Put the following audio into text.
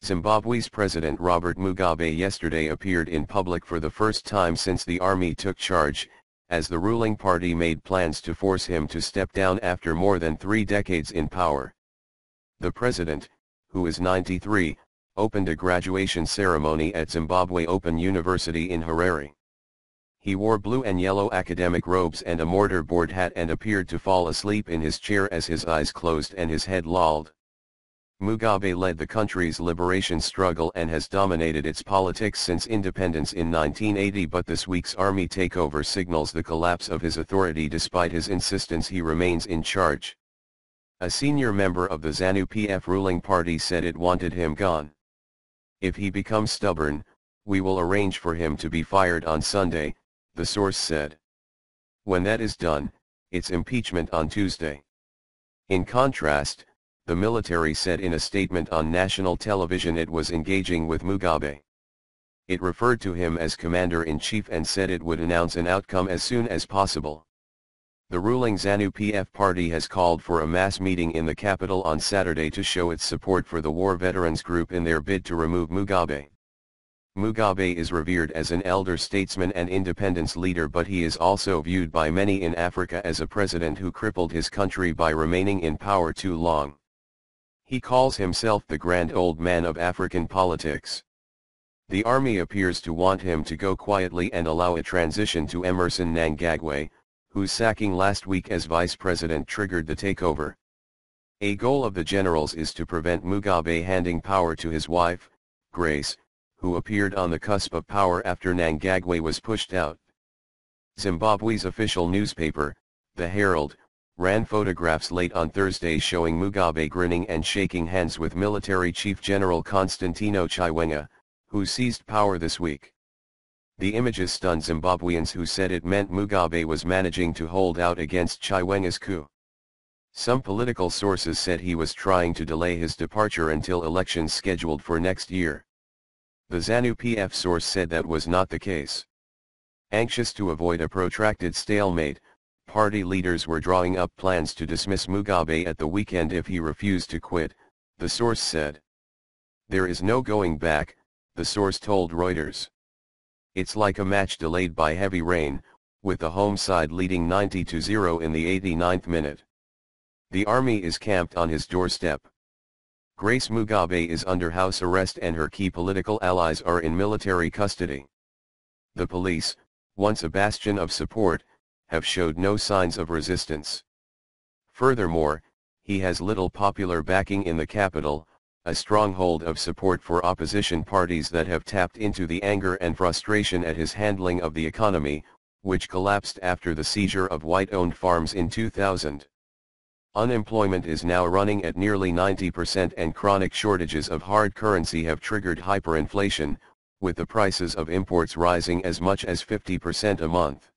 Zimbabwe's President Robert Mugabe yesterday appeared in public for the first time since the army took charge, as the ruling party made plans to force him to step down after more than 3 decades in power. The president, who is 93, opened a graduation ceremony at Zimbabwe Open University in Harare. He wore blue and yellow academic robes and a mortar board hat and appeared to fall asleep in his chair as his eyes closed and his head lolled. Mugabe led the country's liberation struggle and has dominated its politics since independence in 1980, but this week's army takeover signals the collapse of his authority despite his insistence he remains in charge. A senior member of the ZANU-PF ruling party said it wanted him gone. "If he becomes stubborn, we will arrange for him to be fired on Sunday," the source said. "When that is done, it's impeachment on Tuesday." In contrast, the military said in a statement on national television it was engaging with Mugabe. It referred to him as commander-in-chief and said it would announce an outcome as soon as possible. The ruling ZANU-PF party has called for a mass meeting in the capital on Saturday to show its support for the war veterans group in their bid to remove Mugabe. Mugabe is revered as an elder statesman and independence leader, but he is also viewed by many in Africa as a president who crippled his country by remaining in power too long. He calls himself the grand old man of African politics. The army appears to want him to go quietly and allow a transition to Emmerson Mnangagwa, whose sacking last week as vice president triggered the takeover. A goal of the generals is to prevent Mugabe handing power to his wife, Grace, who appeared on the cusp of power after Mnangagwa was pushed out. Zimbabwe's official newspaper, The Herald, ran photographs late on Thursday showing Mugabe grinning and shaking hands with military chief General Constantino Chiwenga, who seized power this week. The images stunned Zimbabweans who said it meant Mugabe was managing to hold out against Chiwenga's coup. Some political sources said he was trying to delay his departure until elections scheduled for next year. The ZANU-PF source said that was not the case. Anxious to avoid a protracted stalemate, party leaders were drawing up plans to dismiss Mugabe at the weekend if he refused to quit, the source said. "There is no going back," the source told Reuters. "It's like a match delayed by heavy rain, with the home side leading 90-0 in the 89th minute. The army is camped on his doorstep. Grace Mugabe is under house arrest and her key political allies are in military custody. The police, once a bastion of support, have showed no signs of resistance. Furthermore, he has little popular backing in the capital, a stronghold of support for opposition parties that have tapped into the anger and frustration at his handling of the economy, which collapsed after the seizure of white-owned farms in 2000. Unemployment is now running at nearly 90% and chronic shortages of hard currency have triggered hyperinflation, with the prices of imports rising as much as 50% a month.